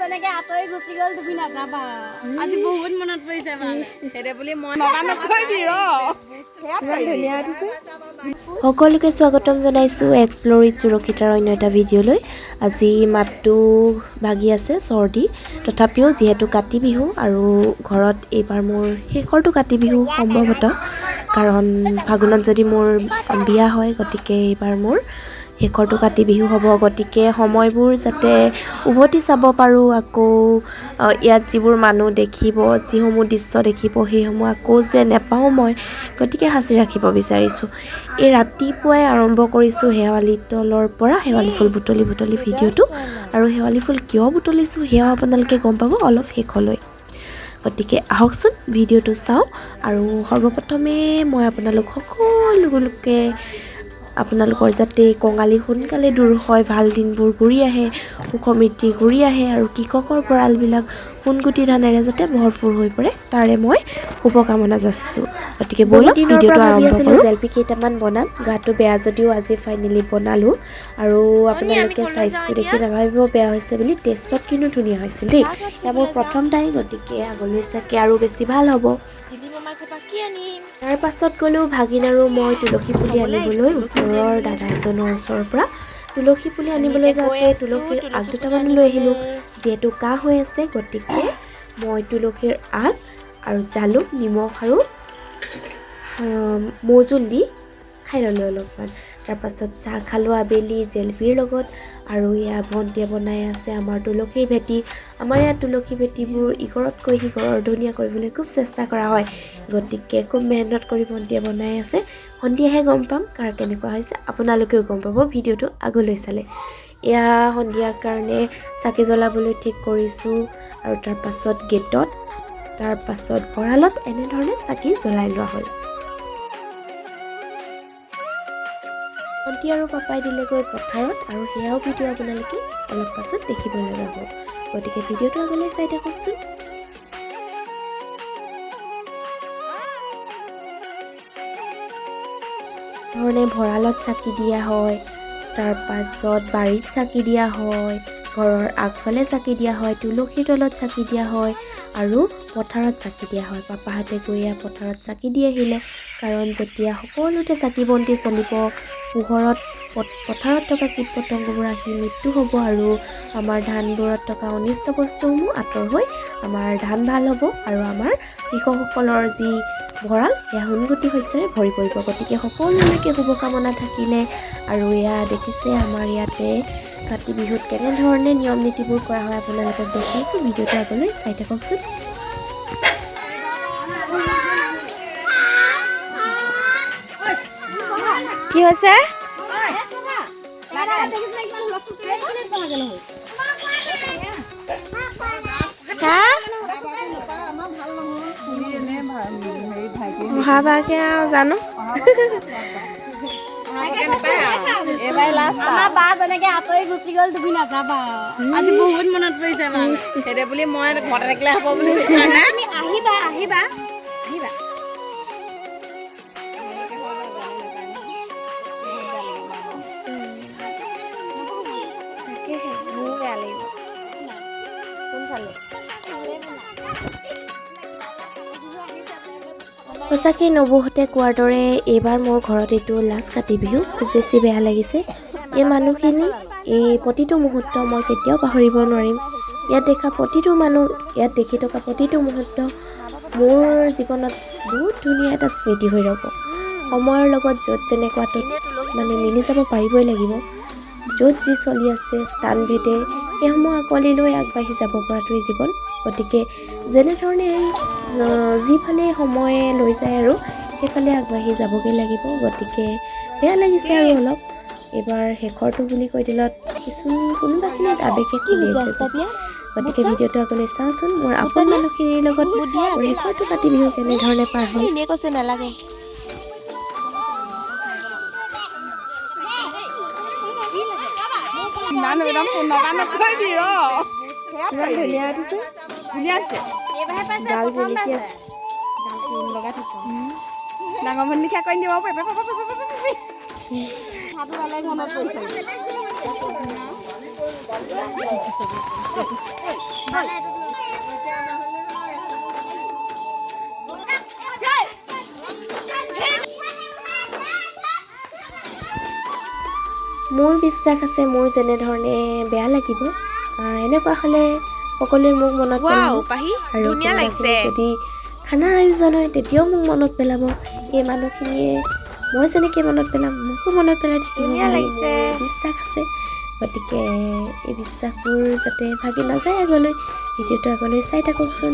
যেনেকে আঁতৰি গুচি গ'ল তুমি নাযাবা আজি বহুত মনত পৰিছে সেইদে বুলি মই সকলোকে স্বাগতম জনাইছোঁ এক্সপ্ল'ৰ উইথ সুৰক্ষিতাৰ অন্য এটা ভিডিঅ'লৈ। আজি মাতটো ভাগি আছে চৰ্দি, তথাপিও যিহেতু কাতি বিহু আৰু ঘৰত এইবাৰ মোৰ শেষৰটো কাতি বিহু সম্ভৱতঃ, কাৰণ ফাগুনত যদি মোৰ বিয়া হয় গতিকে এইবাৰ মোৰ শেষৰটো কাতি বিহু হ'ব। গতিকে সময়বোৰ যাতে উভতি চাব পাৰোঁ, আকৌ ইয়াত যিবোৰ মানুহ দেখিব, যিসমূহ দৃশ্য দেখিব সেইসমূহ আকৌ যে নেপাওঁ মই, গতিকে সাঁচি ৰাখিব বিচাৰিছোঁ। এই ৰাতিপুৱাই আৰম্ভ কৰিছোঁ শেৱালি তলৰ পৰা শেৱালি ফুল বুটলি ভিডিঅ'টো, আৰু শেৱালি ফুল কিয় বুটলিছোঁ সেয়াও আপোনালোকে গম পাব অলপ শেষলৈ। গতিকে আহকচোন ভিডিঅ'টো চাওঁ। আৰু সৰ্বপ্ৰথমে মই আপোনালোকৰ যাতে কঙালী সোনকালে দূৰ হয়, ভাল দিনবোৰ ঘূৰি আহে, সুখ সমৃদ্ধি ঘূৰি আহে, আৰু কৃষকৰ ভঁৰালবিলাক সোণগুটি ধানেৰে যাতে ভৰপূৰ হৈ পৰে, তাৰে মই শুভকামনা যাচিছোঁ। গতিকে ব'লক ভিডিঅ'টো আৰম্ভ কৰোঁ। জেলপি কেইটামান বনাম, গাটো বেয়া যদিও আজি ফাইনেলি বনালোঁ। আৰু আপোনালোকে চাইজটো দেখি নাভাবিব বেয়া হৈছে বুলি, টেষ্টত কিন্তু ধুনীয়া হৈছিল দেই। এয়া মোৰ প্ৰথম টাইম, গতিকে আগলৈ চাগে আৰু বেছি ভাল হ'ব। তাৰ পাছত গ'লোঁ ভাগিন আৰু মই তুলসী পুলি আনিবলৈ ওচৰৰ দাদা এজনৰ ওচৰৰ পৰা। তুলসী পুলি আনিবলৈ যাওঁতে তুলসীৰ আগ দুটামান লৈ আহিলোঁ। যিহেতু কাহ হৈ আছে গতিকে মই তুলসীৰ আগ আৰু জালুক, নিমখ আৰু মৌজোল দি খাই ল'লোঁ অলপমান। তাৰপাছত চাহ খালোঁ আবেলি জেলেপিৰ লগত। আৰু এয়া ভণ্টিয়ে বনাই আছে আমাৰ তুলসীৰ ভেটি। আমাৰ ইয়াত তুলসী ভেটিবোৰ ইঘৰতকৈ সিঘৰৰ ধুনীয়া কৰিবলৈ খুব চেষ্টা কৰা হয়, গতিকে খুব মেহনত কৰি ভণ্টিয়ে বনাই আছে। সন্ধিয়াহে গম পাম কাৰ কেনেকুৱা হৈছে, আপোনালোকেও গম পাব ভিডিঅ'টো আগলৈ চালে। এয়া সন্ধিয়াৰ কাৰণে চাকি জ্বলাবলৈ ঠিক কৰিছোঁ, আৰু তাৰপাছত গেটত, তাৰপাছত ভঁৰালত এনেধৰণে চাকি জ্বলাই লোৱা হ'ল। ভণ্টি আৰু পাপাই দিলেগৈ পথাৰত, আৰু সেয়াও ভিডিঅ' আপোনালোকে অলপ পাছত দেখিবলৈ পাব। গতিকে ভিডিঅ'টো আগলৈ চাই থাককচোন। ধৰণে ভঁৰালত চাকি দিয়া হয়, তাৰপাছত বাৰীত চাকি দিয়া হয়, ঘৰৰ আগফালে চাকি দিয়া হয়, তুলসীৰ তলত চাকি দিয়া হয়, আৰু পথাৰত চাকি দিয়া হয়। পাপাহঁতে গৈ পথাৰত চাকি দি আহিলে, কাৰণ যেতিয়া সকলোতে চাকি বন্তি জ্বলিব, পোহৰত পথাৰত থকা কীট পতংগবোৰ আহি মৃত্যু হ'ব, আৰু আমাৰ ধানবোৰত থকা অনিষ্ট বস্তুসমূহ আঁতৰ হৈ আমাৰ ধান ভাল হ'ব, আৰু আমাৰ কৃষকসকলৰ যি ভঁৰাল সেয়া সোণগুটি শস্যৰে ভৰি পৰিব। গতিকে সকলোলৈকে শুভকামনা থাকিলে। আৰু এয়া দেখিছে আমাৰ ইয়াতে কাতি বিহুত কেনেধৰণে নিয়ম নীতিবোৰ কৰা হয় আপোনালোকক দেখুৱাইছোঁ। ভিডিঅ'টো আগলৈ চাই থাককচোন। কি হৈছে? অহাবাৰকে আৰু জানো বা যেনেকে আঁতৰি গুচি গ'ল তুমি নাযাবা আজি বহুত মনত পৰিছে সেইদে বুলি মই ঘৰতে থাকিলে হ'ব বুলি আহিবা আহিবা আহিবা। সঁচাকৈ নবৌহঁতে কোৱাৰ দৰে এইবাৰ মোৰ ঘৰত এইটো লাষ্ট কাতি বিহু। খুব বেছি বেয়া লাগিছে। এই মানুহখিনি, এই প্ৰতিটো মুহূৰ্ত মই কেতিয়াও পাহৰিব নোৱাৰিম। ইয়াত দেখা প্ৰতিটো মানুহ, ইয়াত দেখি থকা প্ৰতিটো মুহূৰ্ত মোৰ জীৱনত বহুত ধুনীয়া এটা স্মৃতি হৈ ৰ'ব। সময়ৰ লগত য'ত যেনেকুৱাটো মিলি যাব পাৰিবই লাগিব। য'ত যি চলি আছে স্থানভেদে সেইসমূহ আঁকোৱালি লৈ আগবাঢ়ি যাব পৰাটোৱেই জীৱন। গতিকে যেনেধৰণে যিফালে সময়ে লৈ যায় আৰু সেইফালে আগবাঢ়ি যাবগৈ লাগিব। গতিকে বেয়া লাগিছে আৰু অলপ। এইবাৰ শেষৰটো বুলি কৈ দিলত কোনোবাখিনিত আৱেগে গতিকে ভিডিঅ'টো আগলৈ চাওঁচোন। মোৰ আপোন মানুহখিনিৰ লগত মোৰ শেষৰটো কাতি বিহু কেনেধৰণে পাৰ হ'ল। নালাগে ডাঙৰ ভণ্টি লিখা কৰি দিব মোৰ বিশ্বাস আছে মোৰ যেনেধৰণে বেয়া লাগিব এনেকুৱা হ'লে সকলোৱে মোক মনত পেলাব আৰু যদি খানাৰ আয়োজন হয় তেতিয়াও মোক মনত পেলাব এই মানুহখিনিয়ে মই যেনেকৈ মনত পেলাম মোকো মনত পেলাই থাকিব বিশ্বাস আছে গতিকে এই বিশ্বাসবোৰ যাতে ভাগি নাযায় আগলৈ ভিডিঅ'টো আগলৈ চাই থাককচোন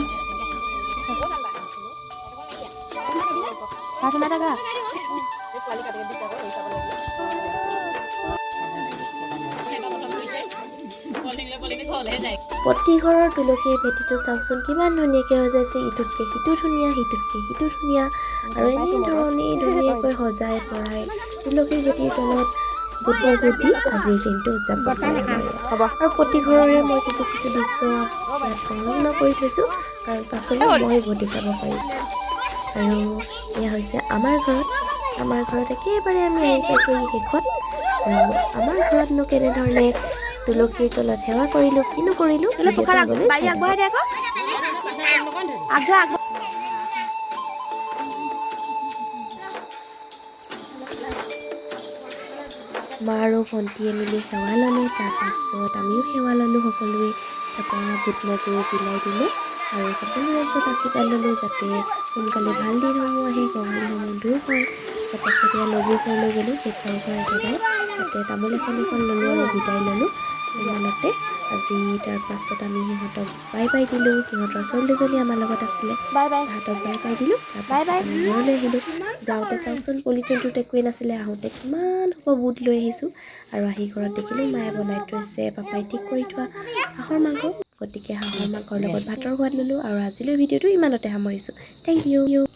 প্ৰতি ঘৰৰ তুলসীৰ ভেটিটো চাওকচোন কিমান ধুনীয়াকৈ হৈ যাইছে ইটোতকৈ সিটো ধুনীয়া সিটোতকৈ সিটো ধুনীয়া আৰু এনেধৰণেই ধুনীয়াকৈ সজাই পৰাই তুলসীৰ ভেটিৰ তলত বুট মগু দি আজিৰ দিনটো উদযাপন কৰা আৰু প্ৰতি ঘৰৰে মই কিছু কিছু দৃশ্য ইয়াত সংলগ্ন কৰি থৈছোঁ কাৰণ পাছলৈ মই উভতি যাব পাৰিম আৰু এয়া হৈছে আমাৰ ঘৰত একেবাৰে আমি আহি পাইছোঁ শেষত আৰু আমাৰ ঘৰতনো কেনেধৰণে তুলসীৰ তলত সেৱা কৰিলোঁ কি নকৰিলোঁ মা আৰু ভণ্টিয়ে মিলি সেৱা ল'লোঁ তাৰপাছত আমিও সেৱা ল'লোঁ সকলোৱে তাৰপৰা বুট মগু বিলাই দিলে আৰু সকলোৰে ওচৰত আশীৰ্বাদ ল'লোঁ যাতে সোনকালে ভাল দিনসমূহ আহে গহলিসমূহ দূৰ হয় তাৰপাছত এয়া নবৌৰ ঘৰলৈ গ'লোঁ শেষৰ ঘৰ একেবাৰে তাতে তামোল এখন ল'লোঁ আৰু বিদায় ল'লোঁ ইমানতে আজি তাৰপাছত আমি সিহঁতক বাই দিলোঁ সিহঁতৰ ছোৱালীজনী আমাৰ লগত আছিলে তাহাঁতক বাই দিলোঁ তাৰপাছত আমি ঘৰলৈ আহিলোঁ যাওঁতে চাওকচোন পলিথিনটোত একোৱেই নাছিলে আহোঁতে কিমান সোপা বুট লৈ আহিছোঁ আৰু আহি ঘৰত দেখিলোঁ মায়ে বনাই থৈছে পাপাই ঠিক কৰি থোৱা হাঁহৰ মাংস গতিকে হাঁহৰ মাংসৰ লগত ভাতৰ সোৱাদ ল'লোঁ আৰু আজিলৈ ভিডিঅ'টো ইমানতে সামৰিছোঁ থেংক ইউ